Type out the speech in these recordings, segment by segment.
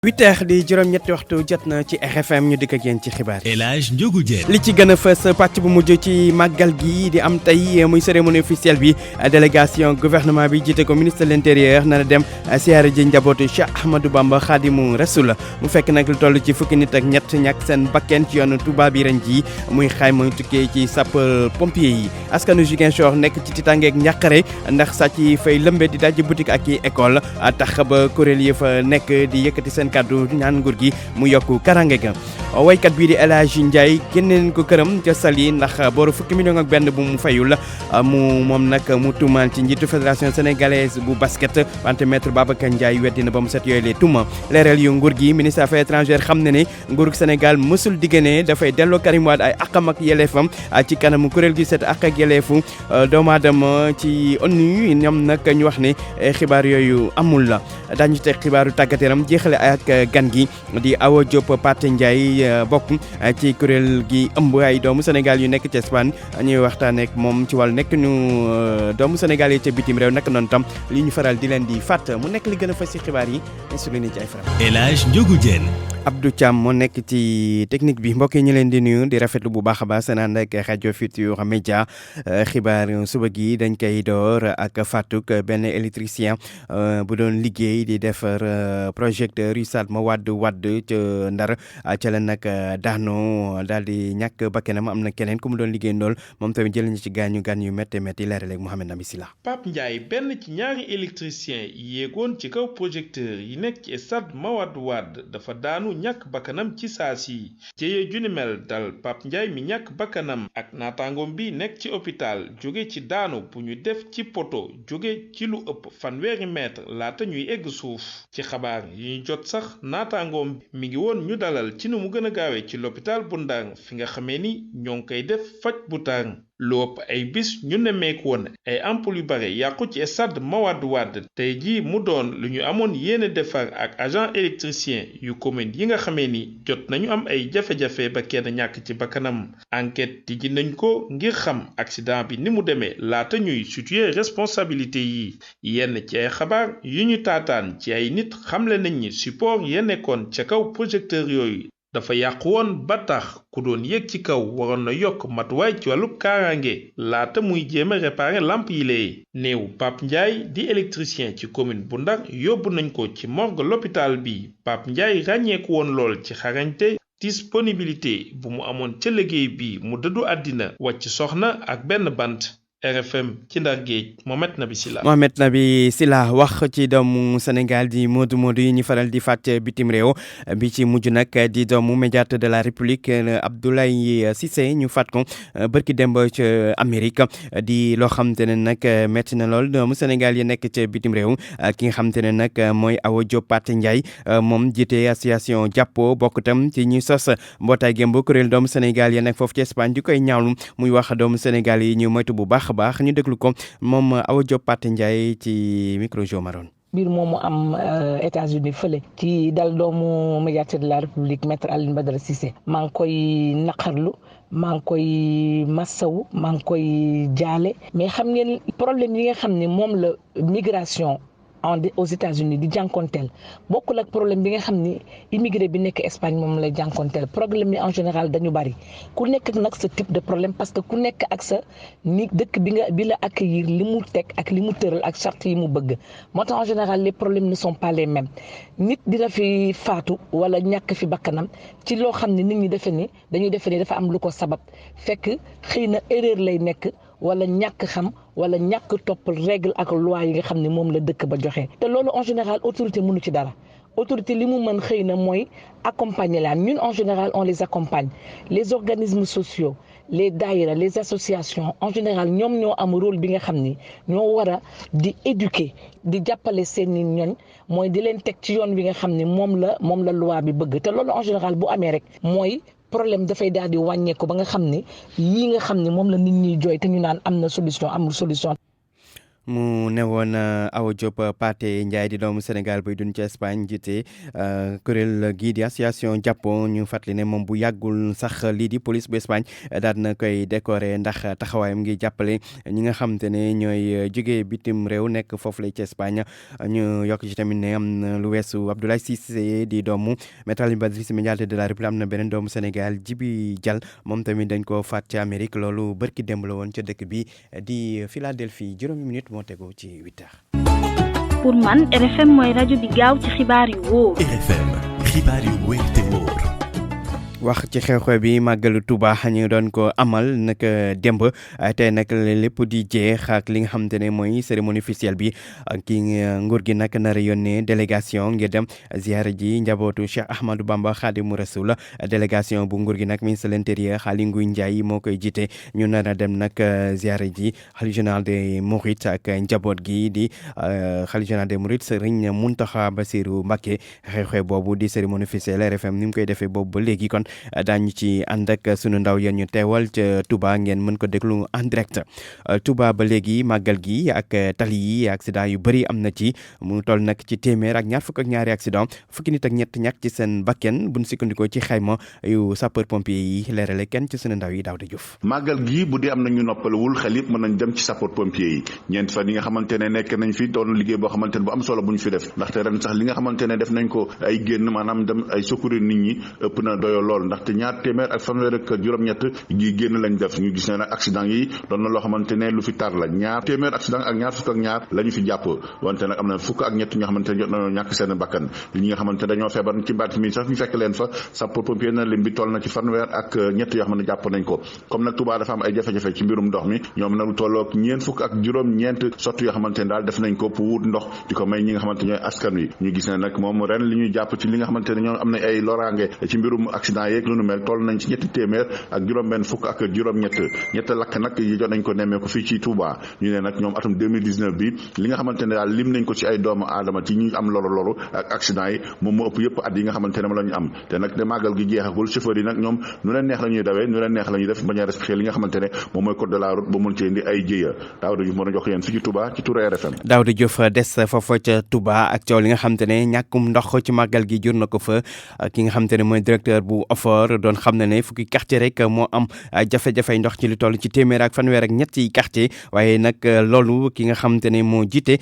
8h di juróom-ñetti waxtu jot na ci RFM ñu dikk ak yéen ci xibaar El Hadj Ndiogou Diène li ci gën a fës pàcc bu mujj ci màggal gi di am tey muy cérémonie officielle bi délégation gouvernement bi jiite ko ministre de l'intérieur nana dem siyaare ji njabootu Cheikh Ahmadou Bamba Khadimu Rasul mu fekk nag lu toll ci fukki nit ak ñett ñàkk seen bakken ci yoonu Touba bi ren ji muy xayma tukkee ci sapeur pompier yi askanu Ziguinchor nekk ci titangeeg njàqare ndax sàcc yi fay lëmbe di daj boutique ak i école tax ba kuréel yi fa nekk di yëkkati seen kaddu ñaan nguur gi mu yokku karange ga waykat bii di El Hadji Ndiaye génneen ko këram ca Saly ndax booru fukki million ak benn bu mu fayul moom nag mu tuumaal ci njiitu fédération sénégalaise bu basket wante maître Babacar Ndiaye weddina ba mu set yooyu lee tuuma leeral yu nguur gi ministre affaires étrangères xam ne ne nguurug Sénégal mësul diggéene dafay delloo Karim Wade ay àqam ak yelleefam ci kanamu kuréel gi set àq ak yelleefu doomu aadama ci ONU ñoom nag ñu wax ne xibaar yooyu amul la daañu teg xibaaru tàggat yaram jeexale ak gan gi di Awa Diop Pathé Ndiaye bokk ci kuréel gi ëmb ay doomu Sénégal yu nekk ci Espagne ñuy waxtaanee ak moom ci wàllu nekk ñu doomu Sénégal yi ca bitim réew nag noonu tam li ñu faral di leen di fàtt mu nekk li gën a fës ci xibaar yi su leen ci ay faram. El Hadj Ndiogou Diène Abdou Thiam moo nekk ci technique bi mbokk yi ñu leen di nuyu di rafetlu bu baax a baax seen ànd ak rajo Futurs Médias xibaar suba gi dañ koy door ak Fatou benn électricien bu doon liggéey di defar projecteur yu sat ma wadd ca Ndar ca la nag daanu daal di ñàkk bakkanam am na keneen ku mu doon liggéey ndool moom tamit jël ñu ci gaañu yu métti leerale ak Mouhamed Nabi Sila. Pape Ndiaye benn ci ñaari électricien yéegoon ci kaw projecteur yi nekk ci stade Mawade Wade dafa daanu ñàkk bakkanam ci saa si jéye ju ni mel dal Pape Ndiaye mi ñàkk bakkanam ak naataangoom bi nekk ci hôpital jóge ci daanu bu ñu def ci poto jóge ci lu ëpp fanweeri mètre laata ñuy egg suuf ci xabaar yi ñu jot sax naataangoom mi ngi woon ñu dalal ci nu mu gën a gaawee ci l'hôpital bu Ndar fi nga xamee ni ñoo ngi koy def faj bu tàng lu ëpp ay bis ñu nemmeeku woon ay ampoule yu bare yàqu ci stade Mawade Wade tey jii mu doon lu ñu amoon yéene defar ak agent électricien yu commune yi nga xamee ni jot nañu am ay jafe-jafe ba kenn ñàkk ci bakkanam enquête tijji nañ ko ngir xam accident bi ni mu demee laata ñuy situer responsabilité yi yenn ci ay xabaar yu ñu taataan ci ay nit xamle nañ ni support ya nekkoon ca kaw projecteur yooyu dafa yàqu woon ba tax ku doon yéeg ci kaw waroon na yokk matuwaay ci wàllu kaaraange laata muy jéem a réparer lamp yi lee néew Pape Ndiaye di électricien ci commune bu Ndar yóbbu nañ ko ci morgue l'hôpital bi Pape Ndiaye ràññeeku woon lool ci xarañte disponibilité bu mu amoon ca liggéey bi mu dëddu àddina wàcc soxna ak benn bant RFM ci Ndar Géej Mohamed Nabi Sila wax ci doomu Sénégal di Modou yi ñu faral di fàtt bitim réew bi ci mujj nag di doomu médiateur de la République Abdoulaye Cissé ñu fàtt ko bërki demb ci Amérique di loo xam te ne nag métti na lool doomu Sénégal yi nekk ci bitim réew ki nga xam te ne nag mooy Awa Diop Pathé Ndiaye moom jiite association jàppo bokk tam ci ñuy sos mbootaay gémb kuréel doomu Sénégal yi nekk foofu ci Espagne di koy ñaawlu muy wax doomu Sénégal yi ñu moytu bu baax ñu déglu ko moom Awa Diop Pathé Ndiaye ci micro Jo Maron. mbir moomu am États-Unis fële ci dal doomu médiateur de la République maître Alioune Badara Cissé maa ngi koy naqarlu maa ngi koy massawu maa ngi koy jaale mais xam ngeen problème yi nga xam ne moom la migration aux États-Unis di jànkonteel bokkul ak problème bi nga xam ni immigré bi nekk Espagne moom lay jànkonteel problème yi en général dañu bari ku nekk nag sa type de problème parce que ku nekk ak sa ni dëkk bi la accueillir li mu teg ak li mu tëral ak charte yi mu bëgg moo tax en général les problèmes ne sont pas les mêmes nit dina fi faatu wala ñàkk fi bakkanam ci loo xam ne nit ñi dañuy defe ni dafa am lu ko sabab fekk xëy na erreur lay nekk wala ñàkk xam wala ñàkk topp règle ak loi yi nga xam ne moom la dëkk ba joxe te loolu en général autorité mënu ci dara autorité li mu mën xëy na mooy accompagner laan ñun en général on les accompagne les organismes sociaux les daïra les associations en général ñoom ñoo am rôle bi nga xam ni ñoo war a di éduquer di jàppale seeni ñoñ mooy di leen teg ci yoon bi nga xam ni moom la loi bi bëgg te loolu en général bu amee rek mooy problème dafay daal di wàññeeku ba nga xam ne yii nga xam ne moom la nit ñi jooy te ñu naan am na solution amul solution. mu newoon Awa Diop Pathé Ndiaye di doomu Sénégal buy dund ci Espagne jiite kuréel gii di association Jàppo ñu fàttali ne moom bu yàggul sax lii di police bu Espagne daal na koy décorer ndax taxawaayam ngi jàppale ñi nga xam te ne ñooy jógee bitim réew nekk foofu la ci Espagne ñu yokk ci tamit ne am na lu weesu Abdoulaye Cissé di doomu Maître Alioune Badara Cissé médiateur de la République am na beneen doomu Sénégal Djibi Dial moom tamit dañ ko faat ci Amérique loolu bërki démb la woon ca dëkk bi di Philadelphie juróomi minute moo tegoo ci 8 heures. pour man RFM mooy rajo bi gaaw ci xibaar yu wóor. RFM xibaar yu wóor te wóor. wax ci xew-xew bi màggalu Touba ñu doon ko amal nag démb tey nag lépp di jeex ak li nga xamante ne mooy cérémonie officielle bi kii nguur gi nag nar a yónnee délégation ngir dem ziyaara ji njabootu Cheikh Ahmadou Bamba Khadimu Rasul délégation bu nguur gi nag ministre de l'intérieur Aly Ngouille Ndiaye moo koy jiite ñu nar a dem nag ziyaara ji xalifa général des Mourides ak njaboot gi di xalifa général des Mourides Serigne Mountakha Bassirou Mbacké xew-xew boobu di cérémonie officielle RFM ni mu koy defee boobu ba léegi kon daañu ci ànd ak sunu ndaw yéen ñu teewal ca Touba ngeen mën ko déglu en direct Touba ba léegi màggal gi ak tali yi accident yu bëri am na ci mu toll nag ci téeméer ak ñaar fukk ak ñaari accident fukki nit ak ñett ñàkk ci seen bakken buñ sukkandikoo ci xayma yu sapeur pompier yi leerale kenn ci sunu ndaw yi Daouda Diouf. màggal gi bu dee am na ñu noppalawul xel yëpp mën nañ dem ci sapeur pompier yi ñeent fan yi nga xamante ne nekk nañ fi doon liggéey boo xamante ne bu am solo bu ñu fi def ndaxte ren sax li nga xamante ne def nañ ko ay génn maanaam dem ay secourir nit ñi ëpp na doyo lool ndaxte ñaar téeméer ak fanweer ak juróom-ñett gi génn lañ def ñu gis ne nag accident yi doon na loo xamante ne lu fi tar la ñaar téeméer accident ak ñaar fukk ak ñaar la ñu fi jàpp wante nag am na fukk ak ñett ñoo xamante ne jot nañoo ñàkk seen bakkan li ñi nga xamante ne dañoo feebar ci mbaat mi sax ñu fekk leen fa sapeur pompier na lim bi toll na ci fanweer ak ñett yoo xam ne jàpp nañ ko comme nag Touba dafa am ay jafe-jafe ci mbirum ndox mi ñoom nag lu tolloog ñeent fukk ak juróom-ñeent sotti yoo xamante ne daal def nañ ko pour wut ndox di ko may ñi nga xamante ñooy askan wi ñu gis ne nag moom ren li ñuy jàpp ci li nga xamante ne ñoom am na ay loraange ci mbirum accident yeeg lu nu mel toll nañ ci ñetti téeméer ak juróom-benn fukk ak juróom-ñett lakk nag yi jot nañ ko nemmee ko fii ci Touba ñu ne nag ñoom atum 2019 bi li nga xamante ne daal lim nañ ko ci ay doomu aadama ci ñi am loru ak accident yi moom moo ëpp yëpp at yi nga xamante ne moom la ñu am te nag de màggal gi jeexagul chauffeur yi nag ñoom nu leen neex la ñuy dawee nu leen neex la ñuy def bañ a respecté li nga xamante ne moom mooy code de la route ba mun ci indi ay jéya Daouda Diouf mën a jox yéen fii ci Touba ci Touré RFM. Daouda Diouf des foofa ca Touba ak coow li nga xamante ne ñàkkum ndox ci màggal gi jur na ko fa ki nga xamante ne mooy directeur bu OFOR doon xam ne fukki quartier rek moo am jafe-jafe ndox ci lu toll ci téeméer ak fanweer ak ñetti quartier waaye nag loolu ki nga xamante ne moo jiite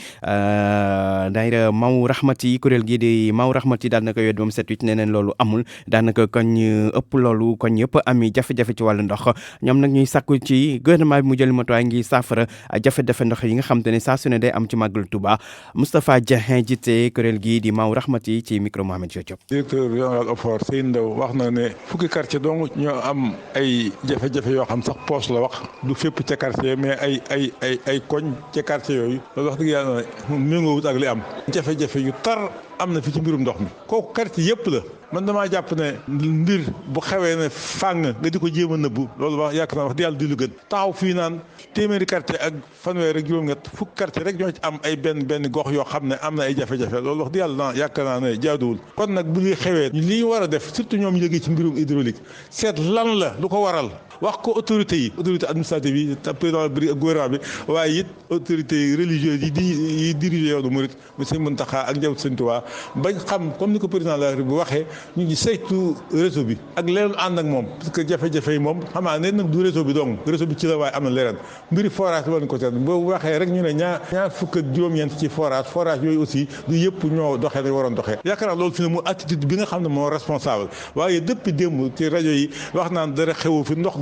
daayira Maw Rahmati kuréel gi di Maw Rahmati daal na ko yóbbu moom set wicc nee neen loolu amul daanaka koñ ëpp loolu koñ yëpp ami jafe-jafe ci wàllu ndox ñoom nag ñuy sàkku ci gouvernement bi mu jël matuwaay ngi saafara jafe-jafe ndox yi nga xamante ne saa su ne day am ci màggal Touba Moustapha Dieng jiite kuréel gi di Maw Rahmati ci micro Mohamed Diop. directeur régional OFOR Seyni Ndaw wax na ne fukki quartier dong ñoo am ay jafe-jafe yoo xam sax poche la wax du fépp ca quartier mais ay koñ ca quartier yooyu loolu wax dëgg yàlla méngoowut ak li am jafe-jafe yu tar am na fi ci mbirum ndox mi kooku quartier yëpp la man damaa jàpp ne mbir bu xewee ne fàng nga di ko jéem a nëbbu loolu wax yaakaar naa wax di yàlla di lu gën taxaw fii naan téeméeri quartier ak fanweer ak juróom-ñett fukk quartier rek ñoo ci am ay benn gox yoo xam ne am na ay jafe-jafe loolu wax di yàlla naa yaakaar naa ne jaaduwul kon nag bu ñuy xewee li ñu war a def surtout ñoom yëgee ci mbirum hydraulique seet lan la lu ko waral wax ko autorité yi autorité administrative yi président bi gouvernement bi waaye it autorité religieuse yi dirigé yoonu murit mu Sëñ Muntaxa ak njabootu Sëñ Tuubaa bañ xam comme ni ko président de la République bu waxee ñu ngi saytu réseau bi ak leneen ànd ak moom parce que jafe-jafe yi moom xam naa ne nag du réseau bi dong réseau bi ci la waaye am na leneen mbiri forage war nañ ko seet boo waxee rek ñu ne ñaar fukk ak juróom-ñeent ci forage yooyu aussi du yëpp ñoo doxee dañ waroon doxee yaakaar naa loolu fi ne mu attitude bi nga xam ne moo responsable waaye depuis démb ci rajo yi wax naan dara xewu fi ndox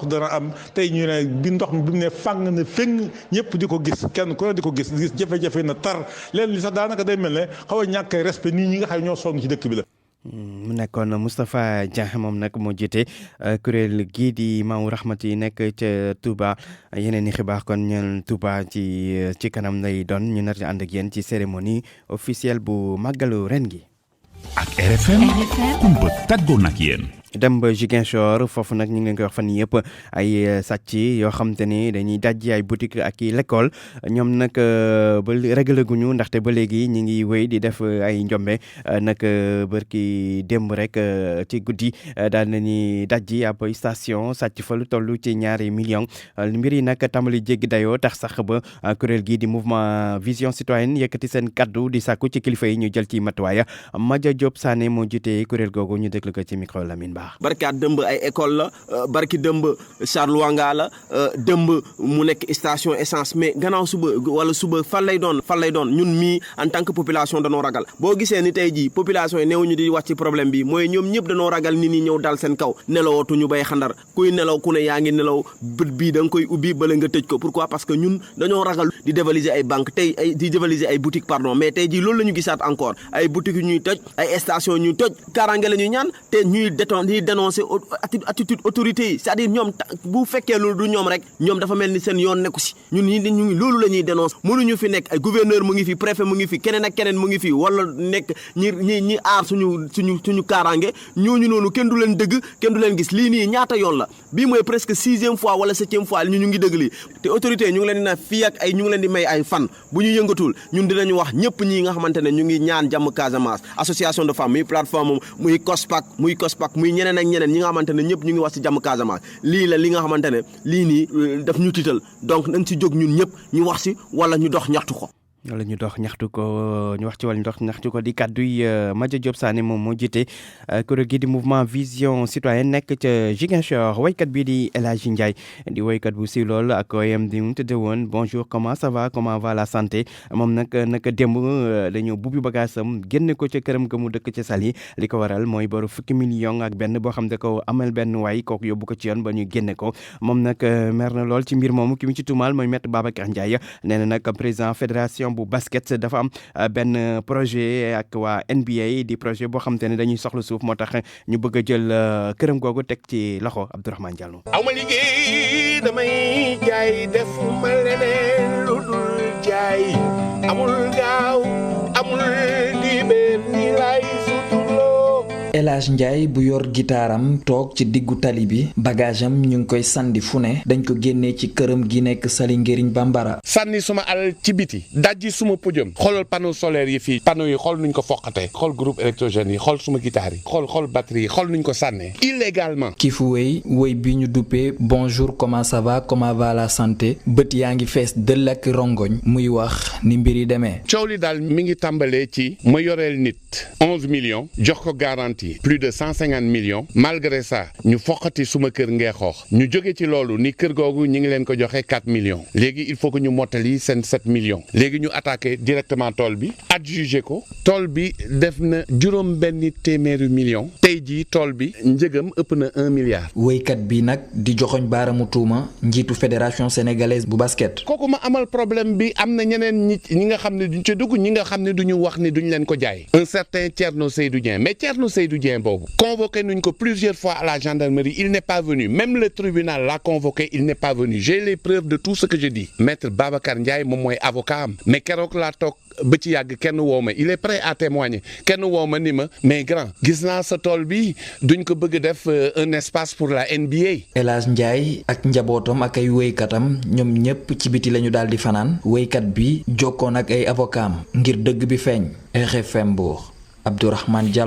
dana am tey ñu ne bi ndox mi bi mu ne fàng na feng ñëpp di ko gis kenn ku ne di ko gis jafe-jafe na tar leen li sax daanaka day mel ne xaw a ñàkk respect nit ñi nga xam ne ñoo sonn ci dëkk bi la. mu nekkoon Moustapha Dieng moom nag moo jiite kuréel gii di Maw Rahmati nekk ca Touba yeneen i xibaar kon ñeel Touba ci kanam lay doon ñu nar a ànd ak yéen ci cérémonie officielle bu màggalu ren gi. ak RFM kumpa tàggoo nag yéen. dem ba Ziguinchor foofu nag ñu ngi leen koy wax fan yii yëpp ay sàcc yoo xam te ni dañuy dajji ay boutique ak i l'école ñoom nag ba réglé guñu ndaxte ba léegi ñu ngi wéy di def ay njombe nag bërki démb rek ci guddi daal nañuy dajji ab station sàcc fa lu toll ci 2 millions mbir yi nag tàmbali jéggi dayoo tax sax ba kuréel gi di mouvement vision citoyenne yëkkati seen kaddu di sàkku ci kilifa yi ñu jël ci matuwaay Madia Diop Sané moo jiite kuréel googu ñu déglu ko ci micro Lamine Ba. barkaat dëmb ay école la barki dëmb Charles Wanga la dëmb mu nekk station essence mais gannaaw suba wala suba fan lay doon ñun mii en tant que population danoo ragal boo gisee ni tey jii population yi néew ñu di wax ci problème bi mooy ñoom ñëpp danoo ragal nit ñi ñëw dal seen kaw nelawatuñu bay xandar kuy nelaw ku ne yaa ngi nelaw bët bii da nga koy ubbi bala nga tëj ko pourquoi parce que ñun dañoo ragal di dévaliser ay banque tey di dévaliser ay boutique pardon mais tey jii loolu la ñu gisaat encore ay boutique yu ñuy tëj ay station ñuy tëj kaaraange la ñuy ñaan te ñuy dénoncer attitude autorité yi c'est-à-dire ñoom bu fekkee loolu du ñoom rek ñoom dafa mel ni seen yoon nekku si ñun ñu ngi loolu la ñuy dénoncer mënuñu fi nekk ay gouverneur mu ngi fi préfet mu ngi fi keneen ak keneen mu ngi fi wala nekk ñi aar suñu kaaraange ñooñu noonu kenn du leen dëgg kenn du leen gis lii nii ñaata yoon la bii mooy presque 6e fois wala 7e fois ñu ngi dëgg lii te autorité ñu ngi leen di na fii ak ay ñu ngi leen di may ay fan bu ñu yëngatul ñun dinañu wax ñëpp ñi nga xamante ne ñu ngi ñaan jàmm Casamance association de femmes muy plateforme muy COSPAC muy ñeneen ak ñeneen ñi nga xamante ne ñëpp ñu ngi wax ci jàmm Casamance lii la li nga xamante ne lii nii daf ñu tiital donc nañ ci jóg ñun ñëpp ñu wax ci wala ñu dox ñaxtu ko. wala ñu dox ñaxtu ko ñu wax ci wàllu ndox ñaxtu ko di kàddu yi Madia Diop Sané moom moo jiite kuréel gi di mouvement vision citoyenne nekk ca Ziguinchor waykat bii di El Hadji Ndiaye di waykat bu siiw lool ak woyam di mu tëdde woon bonjour comment ça va comment va la santé moom nag démb dañoo bubbi bagaasam génne ko ca këram ga mu dëkk ca Saly li ko waral mooy boru fukki million ak benn boo xam ne ko amal benn waay kooku yóbbu ko ci yoon ba ñu génne ko moom nag mer na lool ci mbir moomu ki mu ci tuumaal mooy maître Babacar Ndiaye nee na nag président fédération bu basket dafa am benn projet ak waa NBA di projet boo xam te ne dañuy soxla suuf moo tax ñu bëgg a jël këram googu teg ci loxo Abdourahmane Diallo. aw ma liggéey damay jaay def ma leneen lu dul jaay amul gaaw amul dibéer ni lay suturloo. El Hadji Ndiaye bu yor gitaaram toog ci diggu tali bi bagage am ñu ngi koy sandi fu ne dañ ko génnee ci këram gi nekk Saly Ngérigne Bambara. sànni suma alal ci biti dajji suma podium xoolal panneau solaire yi fii panneau yi xool nuñ ko foqatee xool groupe électrogène yi xool suma guitare yi xool batterie yi xool nuñ ko sànnee illégalement. ki fu wéy bi ñu duppee bonjour comment ça va comment va la santé bët yaa ngi fees dëll ak rongoñ muy wax ni mbir yi demee. coow li daal mi ngi tàmbalee ci ma yoreel nit 11 millions jox ko garantie plus de 150 millions malgré ça ñu foqati suma kër Ngeexoox ñu jóge ci loolu ni kër googu ñu ngi leen ko joxe 4 millions léegi il faut que ñu mottali seen 7 millions léegi ñu attaqué directement tool bi adjugé ko tool bi def na juróom-benni téeméeri millions tey jii tool bi njëgam ëpp na 1 milliard. woykat bi nag di joxoñ baaramu tuuma njiitu fédération sénégalaise bu basket. kooku ma amal problème bi am na ñeneen ñi nga xam ne duñ ca dugg ñi nga xam ne duñu wax ni duñ leen ko jaay un certain Thierno Seydou Dieng mais Thierno Seydou Dieng boobu convoqué nuñ ko plusieurs fois à la gendarmerie il n'est pas venu même le tribunal l'a convoqué il n'est pas venu j'ai les preuves de tout ce que je dis maître Babacar Ndiaye moom mooy avocat am mais keroog laa toog ba ci yàgg kenn woo ma il est prêt à témoigner kenn woo ma ni ma mais grand gis naa sa tool bi duñ ko bëgg def un espace pour la NBA. El Hadji Ndiaye ak njabootam ak ay wéykatam ñoom ñëpp ci biti lañu daal di fanaan wéykat bi jokkoon ak ay avocat am ngir dëgg bi feeñ RFM Mbour.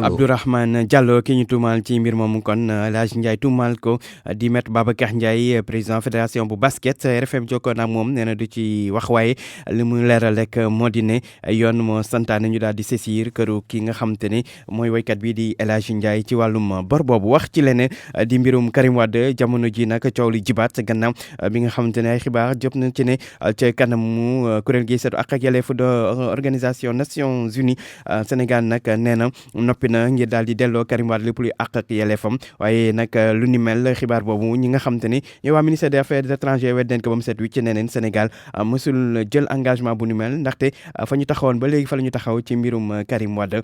Abdourahmane Diallo ki ñu tuumaal ci mbir moomu kon El Hadji Ndiaye tuumaal ko di maître Babacar Ndiaye président fédération bu basket RFM jokkoon ak moom nee na du ci wax waaye li mu leeral rek moo di ne yoon moo santaane ñu daal di saisir këru ki nga xam te ne mooy woykat bi di El Hadji Ndiaye ci wàllum bor boobu wax ci leneen di mbirum Karim Wade jamono ji nag coow li jibaat gannaaw bi nga xamante ne ay xibaar jot na ci ne ca kanamu kuréel gi seetu ak yelleefu de organisation Nations Unies Sénégal nag nee na noppi na ngir daal di delloo Karim Wade lépp luy àq ak yelleefam waaye nag lu ni mel xibaar boobu ñi nga xam te ni ñooy waa ministère des affaires étrangères weddeen ko ba mu set wi ci neneen Sénégal mësul jël engagement bu ni mel ndaxte fa ñu taxawoon ba léegi fa la ñu taxaw ci mbirum Karim Wade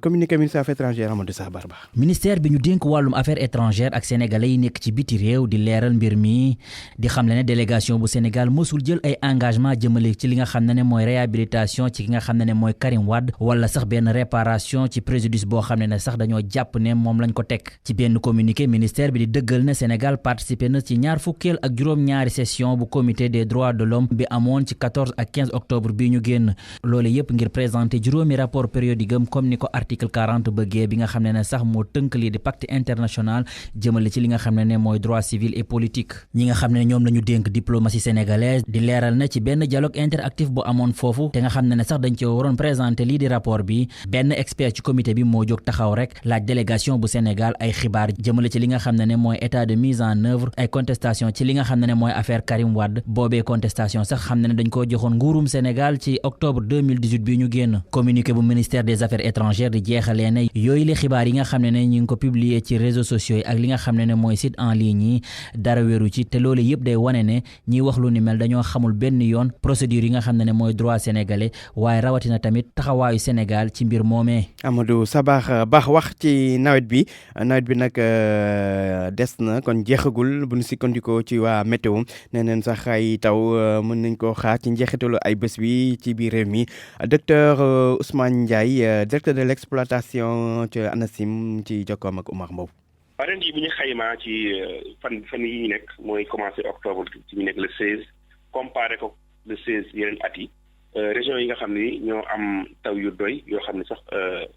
communiqué ministère des affaires étrangères Amadou Sabar Ba. ministère bi ñu dénk wàllum affaires étrangères ak sénégalais yi nekk ci biti réew di leeral mbir mi di xam ne délégation bu Sénégal mësul jël ay engagement jëmale ci li nga xam ne mooy réhabilitation ci ki nga xam ne mooy Karim Wade wala sax benn réparation sanction ci préjudice boo xam ne sax dañoo jàpp ne moom lañ ko teg. ci benn communiqué ministère bi di dëggal ne Sénégal participé na ci ñaar fukkeel ak juróom-ñaari session bu comité des droits de l'homme bi amoon ci 14 ak 15 octobre bii ñu génn loolu yëpp ngir présenter juróomi rapport périodique am comme ni ko article 40 bëggee bi nga xam ne sax moo tënk lii di pacte international jëmale ci li nga xam ne mooy droit civil et politique. ñi nga xam ne ñoom la ñu dénk diplomatie sénégalaise di leeral na ci benn dialogue interactif bu amoon foofu te nga xam ne sax dañ ci waroon présenter lii di rapport bi benn expert ci comité bi moo jóg taxaw rek laaj délégation bu Sénégal ay xibaar jëmale ci li nga xam ne mooy état de mise en œuvre ay contestation ci li nga xam ne mooy affaire Karim Wade boobee contestation sax xam ne dañ koo joxoon nguurum Sénégal ci octobre 2018 bi ñu génn. communiqué bu ministère des affaires étrangères di jeexalee ne yooyu li xibaar yi nga xam ne ñu ngi ko publier ci réseaux sociaux yi ak li nga xam ne mooy site en ligne yi dara wéru ci te loolu yëpp day wane ne ñiy wax lu ni mel dañoo xamul benn yoon procédure yi nga xam ne mooy droit sénégalais waaye rawatina tamit taxawaayu Sénégal ci mbir moomee. Amadou Sabax baax wax ci nawet bi nag des na kon jeexagul bu ñu sukkandikoo ci waa météo nee neen sax ay taw mën nañ koo xaar ci njeexitalu ay bés bi ci biir réew mi docteur Ousmane Ndiaye directeur de l'exploitation ci ANACIM ci jokkoom ak Oumar Mbow. ren jii bu ñu xaymaa ci fan yi ñu nekk mooy commencé octobre ci ñu nekk le 16 comparé ko le 16 yeneen at yi région yi nga xam ni ñoo am taw yu doy yoo xam ne sax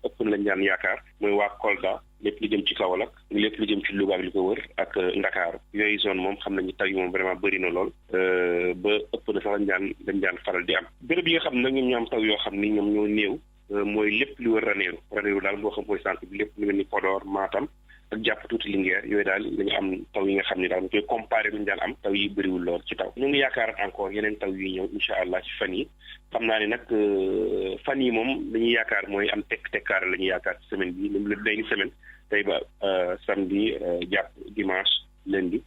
ëpp na lañ daan yaakaar mooy waa Kolda lépp lu jëm ci Kaolack lépp lu jëm ci Louga ak li ko wër ak Ndakaaru yooyu zone moom xam nañu taw yi moom vraiment bëri na lool ba ëpp na sax dañ daan faral di am béréb yi nga xam ne nag ñoom ñoo am taw yoo xam ni ñoom ñoo néew mooy lépp lu wër Ranérou daal boo xam mooy centre bi lépp lu mel ni Podor Matam ak jàpp tuuti Linguère yooyu daal dañu am taw yi nga xam ne daal ñu koy comparé duñu daan am taw yi bëriwul lool ci taw ñu ngi yaakaar encore yeneen taw yi ñëw incha allah ci fan yi xam naa ne nag fan yi moom dañuy yaakaar mooy am tekkaare la ñuy yaakaar ci semaine bi léegi semaine tey ba samedi jàpp dimanche lundi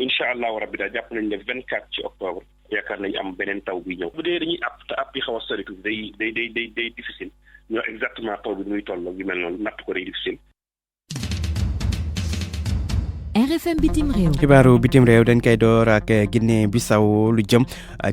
incha allahu rabbi daal jàpp nañ ne 24 ci octobre yaakaar nañu am beneen taw buy ñëw bu dee dañuy app te app yi xaw a sori tuuti day difficile ñoo exactement taw bi muy toll yu mel noonu natt ko day difficile. RFM bitim réew. xibaaru bitim réew dañ koy door ak Guinée Bissau lu jëm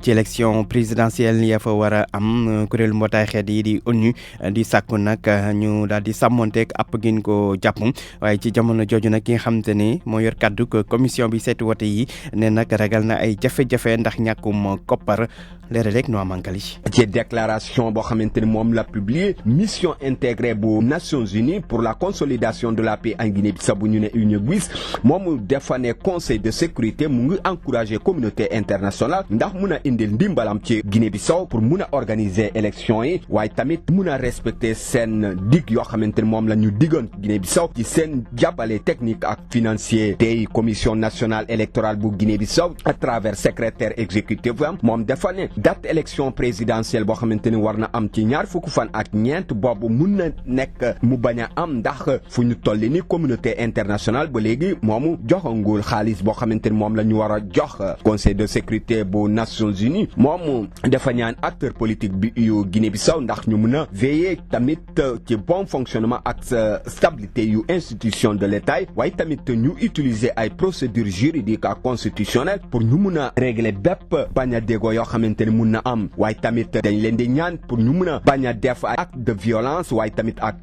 ci élection présidentielle ya fa war a am kuréelu mbootaay xeet yi di ONU di sàkku nag ñu daal di sàmmonteeg app gin ko jàpp waaye ci jamono jooju nag ki nga xamante ne moo yor kàddu commission bi seetu wote yi ne nag ragal na ay jafe-jafe ndax ñàkkum koppar leeral rek noo amankali. ci déclaration boo xamante ni moom la publié mission intégrée bu Nations Unies pour la consolidation de la paix en Guinée-Bissau bu ñu ne UNIGUIS moom dafa ne conseil de sécurité mu ngi encourager communauté internationale ndax mun a indil ndimbalam ci Guinée-Bissau pour mun a organiser élection yi waaye tamit mun a respecter seen dig yoo xamante ni moom la ñu diggoon Guinée-Bissau ci seen jàppale technique ak financier tey commission nationale électorale bu Guinée-Bissau à travers secrétaire exécutif am moom dafa ne date élection présidentielle boo xamante ni war na am ci ñaar fukki fan ak ñeent boobu mun na nekk mu bañ a am ndax fu ñu toll ni communauté internationale ba léegi moomu joxangul xaalis boo xamante ni moom la ñu war a jox conseil de sécurité bu Nations Unies moom dafa ñaan acteur politique bi yu Guinée-Bissau ndax ñu mun a veiller tamit ci bon fonctionnement ak stabilité yu institution de l'État waaye tamit ñu utiliser ay procédures juridiques ak constitutionnelles pour ñu mun a régler bépp bañ a déggoo yoo xamante ni mun na am waaye tamit dañ leen di ñaan pour ñu mun a bañ a def ay acte de violence waaye tamit ak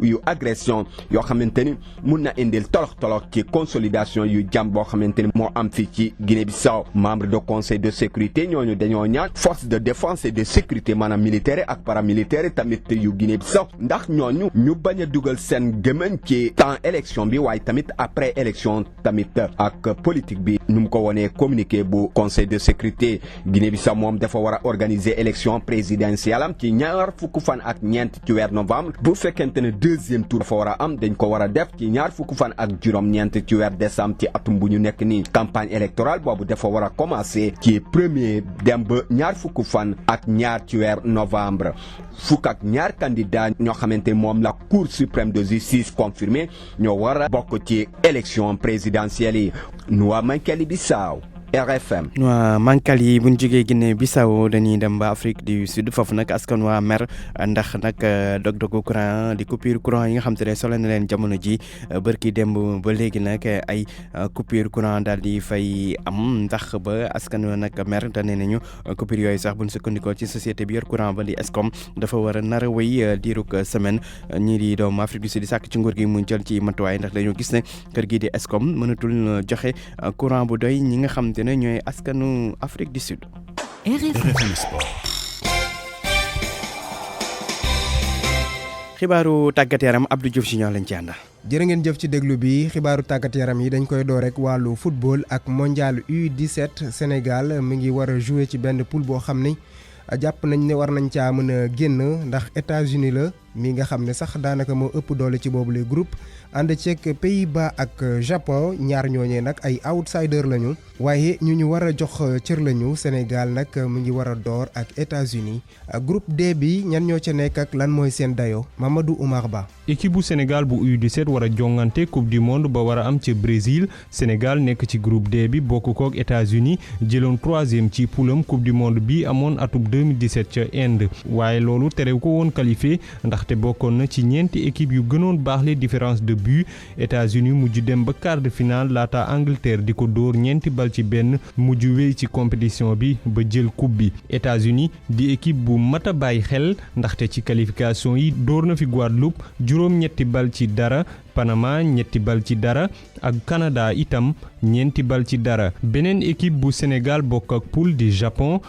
yu agression yoo xamante ni mun na indil tolox ci consolidation yu jàmm boo xamante ni moo am fii ci Guinée-Bissau membre de conseil de sécurité ñooñu dañoo ñaan force de défense et de sécurité maanaam militaire ak paramilitaire tamit yu Guinée-Bissau ndax ñooñu ñu bañ a dugal seen gémmiñ ci temps élection bi waaye tamit après élection tamit ak politique bi ñu mu ko wonee communiqué bu conseil de sécurité Guinée-Bissau moom dafa war a organiser élection présidentielle am ci ñaar fukki fan ak ñeent ci weer novembre bu fekkente ne deuxième tour dafa war a am dañ ko war a def ci ñaar fukki fan ak juróom-ñeent ci weer décembre ci atum bu ñu nekk nii campagne électorale boobu dafa war a commencer ci premier dem ba ñaar fukki fan ak ñaar ci weer novembre fukk ak ñaar candidat ñoo xamante ni moom la cour suprême de justice confirmé ñoo war a bokk ci élection présidentielle yi Noa Mankeli Bissau RFM. waa Mankal yi bu ñu jógee Guinée Bissau dañuy dem ba Afrique du Sud foofu nag askan waa mer ndax nag dog-dogu courant di coupure courant yi nga xam te ne solo na leen jamono ji bërki démb ba léegi nag ay coupure courant daal di fay am ndax ba askan wa nag mer te nee nañu coupure yooyu sax bu ñu sukkandikoo ci société bi yor courant ba di Escom dafa war a nar a wéy diirug semaine ñii di doomu Afrique du Sud di sàkk ci nguur gi mu jël ci matuwaay ndax dañoo gis ne kër gi di Escom mënatul joxe courant bu doy ñi nga xam te ne ñooy askanu Afrique du Sud. RFM Sport. xibaaru tàggat yaram Abdou Diouf si ñoo lañ ci àndal. jërë ngeen jëf ci déglu bi xibaaru tàggat yaram yi dañ koy door rek wàllu football ak mondial U17 Sénégal mi ngi war a jouer ci benn poule boo xam ni jàpp nañ ne war nañ caa mën a génn ndax États-Unis la mi nga xam ne sax daanaka moo ëpp doole ci boobu les groupe ànd ceeg Pays-Bas ak Japon ñaar ñooñee nag ay outsider lañu waaye ñu war a jox cër lañu Sénégal nag mu ngi war a door ak États-Unis groupe D bi ñan ñoo ca nekk ak lan mooy seen dayo Mamadou Oumar Ba. équipe bu Sénégal bu U17 war a jongante coupe du monde ba war a am ca Brésil Sénégal nekk ci groupe D bi bokk kook États-Unis jëloon 3e ci poulam coupe du monde bi amoon atub 2017 ca Inde waaye loolu terew ko woon qualifié ndaxte bokkoon na ci ñeenti équipe yu gënoon baaxle différence de but États-Unis mujj dem ba quart de finale laata Angleterre di ko dóor ñeenti bal ci benn mujj wéy ci compétition bi ba jël coupe bi États-Unis di équipe bu mat a bàyyi xel ndaxte ci qualification yi dóor na fi Guadeloupe juróom-ñetti bal ci dara Panama ñetti bal ci dara ak Canada itam ñeenti bal ci dara beneen équipe bu Sénégal bokk ak poule di Japon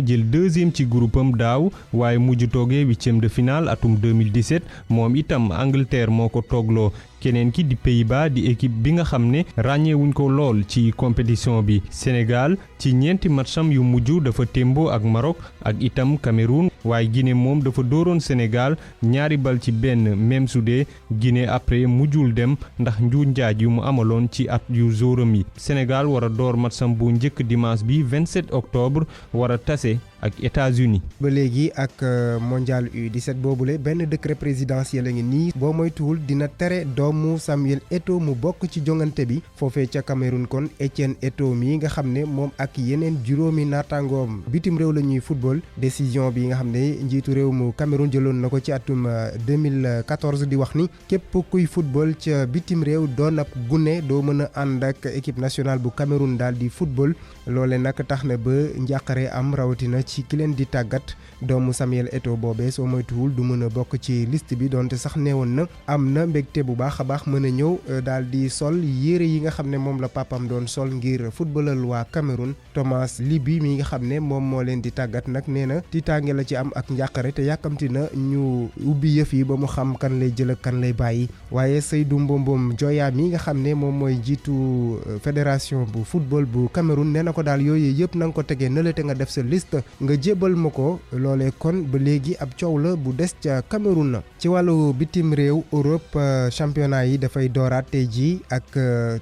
jël 2e ci groupam daaw waaye mujj toogee 8e de finale atum 2017 moom itam Angleterre moo ko toogloo keneen ki di Pays-Bas di équipe bi nga xam ne ràññeewuñ ko lool ci compétition bi Sénégal ci ñeenti matcham yu mujj dafa témboo ak Maroc ak itam Cameroun waaye Guinée moom dafa dooroon Sénégal ñaari bal ci benn même su dee Guinée après mujjul dem ndax njuuj njaaj yu mu amaloon ci at yu zóoram yi Sénégal war a door matcham bu njëkk dimanche bi 27 octobre war a tase ak États-Unis ba léegi ak mondial U17 boobule benn décret présidentiel a ngi nii boo moytuwul dina tere doomu Samuel Eto'o mu bokk ci jongante bi foofee ca Cameroun kon Etienne Eto'o mi nga xam ne moom ak yeneen juróomi naataangoom bitim réew la ñuy football décision bi nga xam ne njiitu réew mu Cameroun jëloon na ko ci atum 2014 di wax ni képp kuy football ca bitim réew doon ab gune doo mën a ànd ak équipe nationale bu Cameroun daal di football loole nag tax na ba njàqare am rawatina ci ki leen di tàggat doomu Samuel Eto'o boobee soo moytuwul du mën a bokk ci liste bi donte sax neewoon na am na mbégte bu baax a baax mën a ñëw daal di sol yére yi nga xam ne moom la papam doon sol ngir footballal waa Cameroun Thomas Libi mi nga xam ne moom moo leen di tàggat nag nee na tiitaange la ci am ak njàqare te yàkkamti na ñu ubbi yëf yi ba mu xam kan lay jël ak kan lay bàyyi waaye Seydou Mbombom Joya mi nga xam ne moom mooy jiitu fédération bu football bu Cameroun nee na ko daal yooyu yëpp na nga ko tegee nële te nga def sa liste nga jébal ma ko loolee kon ba léegi ab coow la bu des ca Cameroun na ci wàllu bitim réew Europe championnat yi dafay dooraat tey jii ak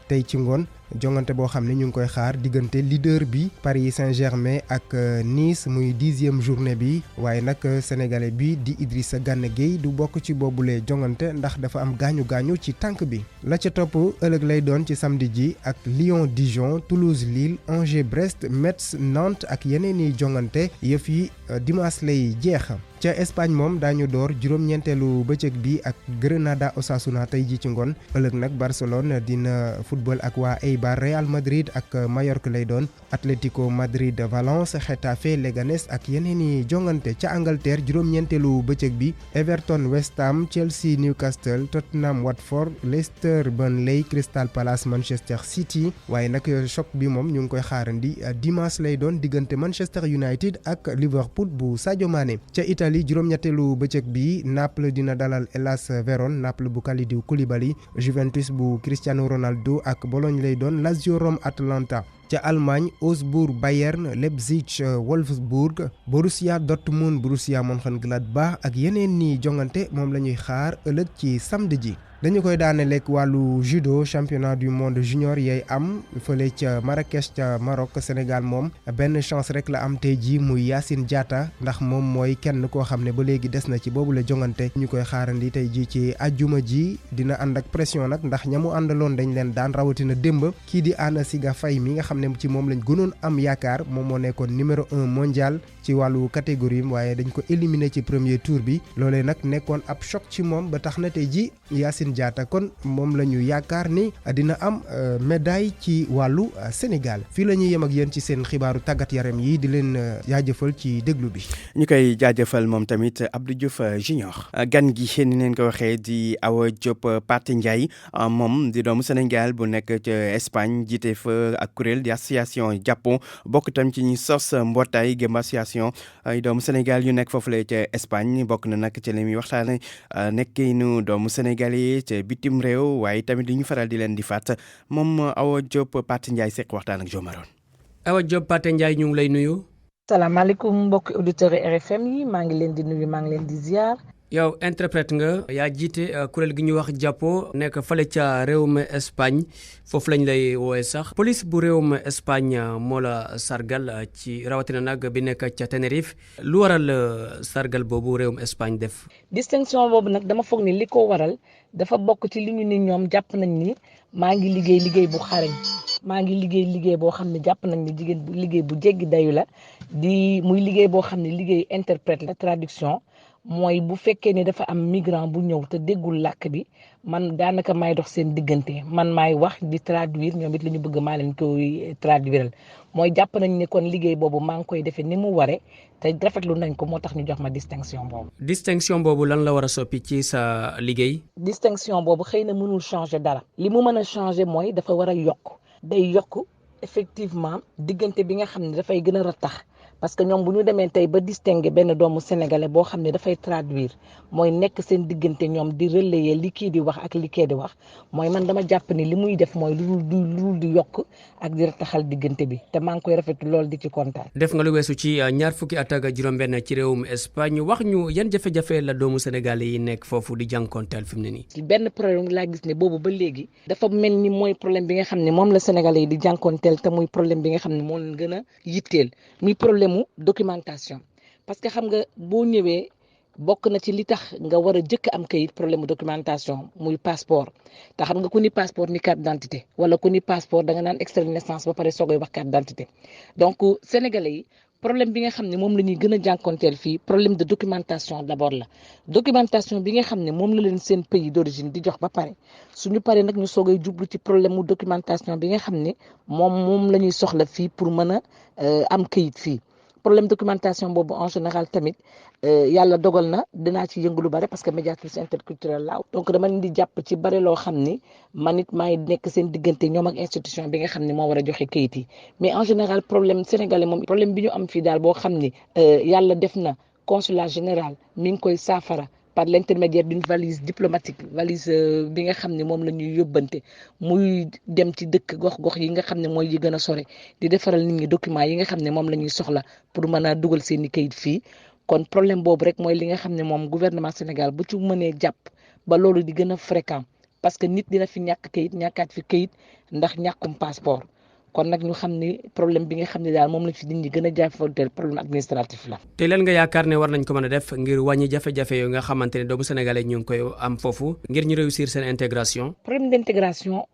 tey ci ngoon jongante boo xam ne ñu ngi koy xaar diggante leader bi Paris Saint-Germain ak Nice muy 10e journée bi waaye nag sénégalais bi di Idrissa Gana Gueye du bokk ci boobule jongante ndax dafa am gaañu ci tànk bi la ca topp ëllëg lay doon ci samedi ji ak Lyon Dijon Toulouse Lille Angers Brest Metz Nantes ak yeneen i jongante yëf yi dimanche lay jeex ca Espagne moom daañu door juróom-ñeenteelu bëccëg bi ak Granada Osasuna tey ji ci ngoon ëllëg nag Barcelone dina football ak waa Eibar Real Madrid ak Mallorca lay doon Atlético Madrid Valence Getafe Leganés ak yeneen i jongante ca Angleterre juróom-ñeenteelu bëccëg bi Everton West Ham Chelsea Newcastle Tottenham Watford Leicester Burnley Crystal Palace Manchester City waaye nag choc bi moom ñu ngi koy xaarandi dimanche lay doon diggante Manchester United ak Liverpool bu Sadio Mané ca Italie juróom-ñetteelu bëccëg bi Naples dina dalal Hellas Vérone Naples bu Kalidou Koulibaly Juventus bu Cristiano Ronaldo ak Bologne lay doon Lazio Rome Atalanta ca Allemagne Augsbourg Bayern Leipzig Wolfsburg Borussia Dortmund Borussia Mönchengladbach ak yeneen ni jongante moom la ñuy xaar ëllëg ci samedi ji dañu koy daane lekk wàllu judo championnat du monde junior yay am fële ca Marrakech ca Maroc Sénégal moom benn chance rek la am tey jii muy Yacine Diatta ndax moom mooy kenn koo xam ne ba léegi des na ci boobu la jongante ñu koy xaarandi tey jii ci ajjuma ji dina ànd ak pression nag ndax ñamu àndaloon dañ leen daan rawatina démb kii di Anna Siga Faye mi nga xam xam ne ci moom lañ gënoon am yaakaar moom moo nekkoon numéro 1 mondial ci wàllu catégorie waaye dañ ko éliminé ci premier tour bi loolee nag nekkoon ab choc ci moom ba tax na tey ji Yacine Diatta kon moom la ñu yaakaar ni dina am médaille ci wàllu Sénégal fii la ñuy yem ak yéen ci seen xibaaru tàggat yaram yi di leen jaajëfal ci déglu bi. ñu koy jaajëfal moom tamit Abdou Diouf Junior. gan gi ni leen ko waxee di Awa Diop Pathé Ndiaye moom di doomu Sénégal bu nekk ca Espagne jiite fa ak kuréel di association Japon bokk tam ci ñi sos mbootaay gëm association ay doomu Sénégal yu nekk foofule ca Espagne bokk na nag ci li muy waxtaane nekkinu doomu Sénégal yi ca bitim réew waaye tamit li ñu faral di leen di faat moom Awa Diop Pathé Ndiaye seq waxtaan ak Jomaroon. Awa Diop Pathé Ndiaye ñu ngi lay nuyu. salaamaaleykum mbokki auditeurs yi RFM yi maa ngi leen di nuyu maa ngi leen di ziar. yow interprète nga yaa jiite kuréel gi ñuy wax Japon nekk fale ca réewum Espagne foofu lañ lay woowee sax police bu réewum Espagne moo la sargal ci rawatina nag bi nekk ca Tenerife lu waral sargal boobu réewum Espagne def. distinction boobu nag dama foog ni li ko waral dafa bokk ci li ñu ni ñoom jàpp nañ ni maa ngi liggéey bu xarañ maa ngi liggéey boo xam ne jàpp nañ ni jigéen bu liggéey bu jéggi dayu la di muy liggéey boo xam ne liggéey interprète la traduction. mooy bu fekkee ne dafa am migrant bu ñëw te déggul làkk bi man daanaka maay dox seen diggante man maay wax di traduire ñoom it la ñu bëgg maa leen koy traduiral mooy jàpp nañ ne kon liggéey boobu maa ngi koy defee ni mu waree te rafetlu nañ ko moo tax ñu jox ma distinction boobu. distinction boobu lan la war a soppi ci sa liggéey. distinction boobu xëy na mënul changer dara li mu mën a changer mooy dafa war a yokk day yokk effectivement diggante bi nga xam ne dafay gën a ratax. parce que ñoom bu ñu demee tey ba distinguer benn doomu sénégalais boo xam ne dafay traduire mooy nekk seen diggante ñoom di relayer li kii di wax ak li kii di wax mooy man dama jàpp ni li muy def mooy lu di yokk ak di rataxal diggante bi te maa ngi koy rafetlu lool di ci kontaan. def nga lu weesu ci ñaar fukki at ak juróom-benn ci réewum Espagne wax ñu yan jafe-jafe la doomu sénégalais yi nekk foofu di jànkonteel fi mu ne nii. benn problème laa gis ne boobu ba léegi dafa mel ni mooy problème bi nga xam ne moom la sénégalais yi di jànkonteel te muy problème bi nga xam ne moo leen gën a yitteel muy problème mu documentation parce que xam nga boo ñëwee bokk na ci li tax nga war a jëkk am kayit problème documentation muy passeport te xam nga ku ni passeport ni carte d'identité wala ku ni passeport da nga naan extrait de naissance ba pare soogay wax carte d'identité donc sénégalais yi problème bi nga xam ne moom la ñuy gën a jànkonteel fii problème de documentation d'abord la documentation bi nga xam ne moom la leen seen pays d'origine di jox ba pare suñu paree nag ñu soogay jublu ci problème mu documentation bi nga xam ne moom la ñuy soxla fii pour mën a am kayit fii problème documentation boobu en général tamit yàlla dogal na dinaa ci yëngu lu bare parce que médiatrice interculturelle laaw donc dama leen di jàpp ci bare loo xam ni man it maay nekk seen diggante ñoom ak institution bi nga xam ne moo war a joxe kayit yi mais en général problème sénégalais moom problème bi ñu am fii daal boo xam ni yàlla def na consulat général mi ngi koy saafara par l'intermédiaire d'une valise diplomatique valise bi nga xam ne moom la ñuy yóbbante muy dem ci dëkk gox-gox yi nga xam ne mooy yi gën a sore di defaral nit ñi documents yi nga xam ne moom la ñuy soxla pour mën a dugal seen i kayit fii kon problème boobu rek mooy li nga xam ne moom gouvernement Sénégal bu ci mënee jàpp ba loolu di gën a fréquent parce que nit dina fi ñàkk kayit ñàkkaat fi kayit ndax ñàkkum passeport kon nag ñu xam ni problème bi nga xam ne daal moom lañ fi nit ñi gën a jàppanteel problème administratif la. te lan nga yaakaar ne war nañ ko mën a def ngir wàññi jafe-jafe yooyu nga xamante ne doomu sénégalais ñu ngi koy am foofu ngir ñu réussir seen intégration. problème d'intégration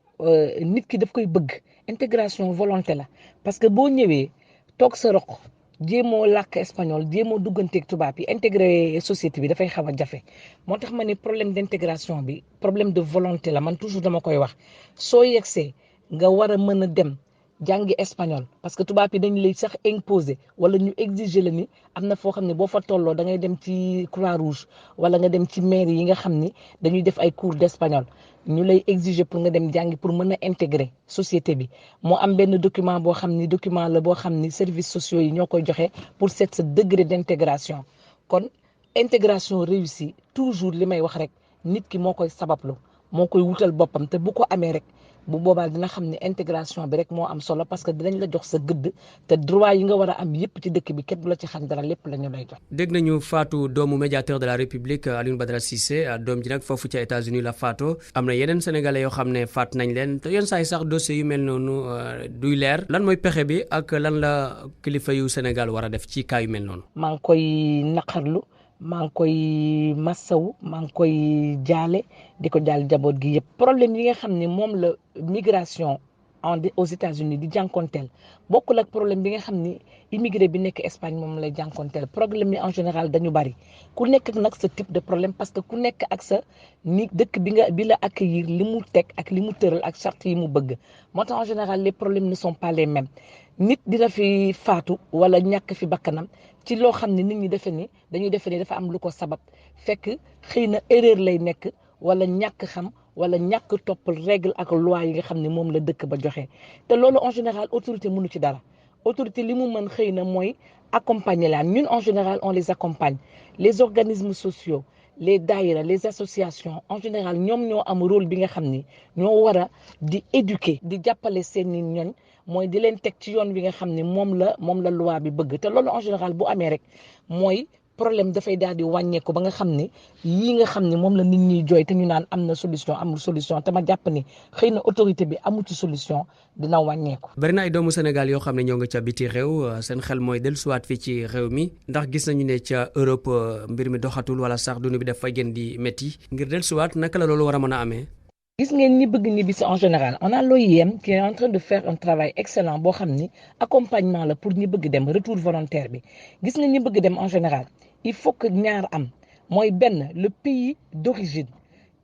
nit ki daf koy bëgg intégration volonté la parce que boo ñëwee toog sa roq jéemoo làkk espagnol jéemoo dugganteeg tubaab yi intégré société bi dafay xaw a jafe moo tax ma ne problème d'intégration bi problème de volonté la man toujours dama koy wax soo yegsee nga war a mën a dem. jàngi espagnol parce que tubaab yi dañu lay sax imposer wala ñu exiger la ni am na foo xam ne boo fa tolloo da ngay dem ci croix rouge wala nga dem ci mairie yi nga xam ni dañuy def ay cours d'espagnol ñu lay exiger pour nga dem jàngi pour mën a intégrer société bi moo am benn document boo xam ni document la boo xam ni services sociaux yi ñoo koy joxe pour seet sa degré d'intégration kon intégration réussie toujours li may wax rek nit ki moo koy sabablu moo koy wutal boppam te bu ko amee rek bu boobaa dina xam ne intégration bi rek moo am solo parce que dinañ la jox sa gëdd te droit yi nga war a am yépp ci dëkk bi kenn du la ci xam dara lépp la ñu lay jox. dégg nañu faatu doomu médiateur de la République Alioune Badara Cissé doom ji nag foofu ca États-Unis la faatoo am na yeneen sénégalais yoo xam ne faat nañ leen te yenn saa yi sax dossiers yu mel noonu duy leer lan mooy pexe bi ak lan la kilifa yu Sénégal war a def ci cas yu mel noonu. maa ngi koy naqarlu maa ngi koy massawu maa ngi koy jaale di ko jaal jaboot gi yëpp problème yi nga xam ne moom la migration aux États-Unis di jànkonteel bokkul ak problème bi nga xam ni immigré bi nekk Espagne moom lay jànkonteel problème yi en général dañu bari ku nekk nag sa type de problème parce que ku nekk ak sa ni dëkk bi la accueillir li mu teg ak li mu tëral ak charte yi mu bëgg moo tax en général les problèmes ne sont pas les mêmes nit dina fi faatu wala ñàkk fi bakkanam ci loo xam ne nit ñi dañuy defe ni dafa am lu ko sabab fekk xëy na erreur lay nekk wala ñàkk xam wala ñàkk topp règle ak loi yi nga xam ne moom la dëkk ba joxe te loolu en général autorité mënu ci dara autorité li mu mën xëy na mooy accompagner laan ñun en général on les accompagne les organismes sociaux les daïra les associations en général ñoom ñoo am rôle bi nga xam ni ñoo war a di éduquer di jàppale seeni ñoñ mooy di leen teg ci yoon bi nga xam ne moom la loi bi bëgg te loolu en général bu amee rek mooy problème dafay daal di wàññeeku ba nga xam ne yii nga xam ne moom la nit ñiy jooy te ñu naan am na solution amul solution te ma jàpp ni xëy na autorité bi amu ci solution dina wàññeeku. bari na ay doomu Sénégal yoo xam ne ñoo nga ca biti réew seen xel mooy dellusiwaat fii ci réew mi ndax gis nañu ne ca Europe mbir mi doxatul wala sax dund bi daf fay gën di métti ngir dellusiwaat naka la loolu war a mën a amee. gis ngeen ñi bëgg ñibbi si en général on a l'OIM qui est en train de faire un travail excellent boo xam ni accompagnement la pour ñi bëgg dem retour volontaire bi gis nga ñi bëgg dem en général il faut que ñaar am mooy benn le pays d'origine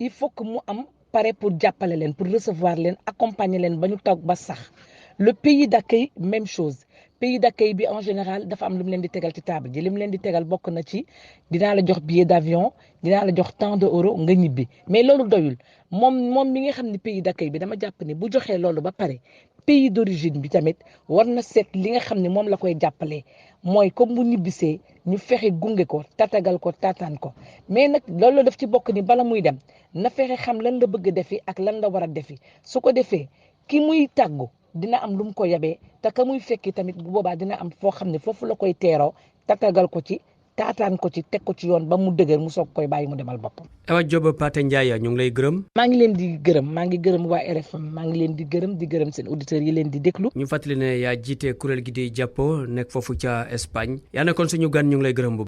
il faut que mu am pare pour jàppale leen pour recevoir leen accompagner leen ba ñu toog ba sax le pays d'accueil même chose pays d'accueil bi en général dafa am lu mu leen di tegal ci table ji li mu leen di tegal bokk na ci dinaa la jox billet d'avion dinaa la jox tant d'euros nga ñibbi mais loolu doyul moom mi nga xam ne pays d'accueil bi dama jàpp ni bu joxee loolu ba pare pays d'origine bi tamit war na seet li nga xam ne moom la koy jàppalee mooy comme bu ñibbisee ñu fexe gunge ko tatagal ko tataan ko mais nag loolu daf ci bokk ni bala muy dem na fexe xam lan la bëgg defi ak lan la war a defi su ko defee ki muy tàggu dina am lu mu ko yabee te ka muy fekki tamit bu boobaa dina am foo xam ne foofu la koy teeroo tatagal ko ci taataan ko ci teg ko ci yoon ba mu dëgër mu soog koy bàyyi mu demal boppam. Awa Diop Pathé Ndiaye ñu ngi lay gërëm. maa ngi leen di gërëm maa ngi gërëm waa RFM maa ngi leen di gërëm seen auditeurs yi leen di déglu. ñu fàttali ne yaa jiite kuréel gi di jàppo nekk foofu ca Espagne yaa nekkoon suñu gan ñu ngi lay gërëm bu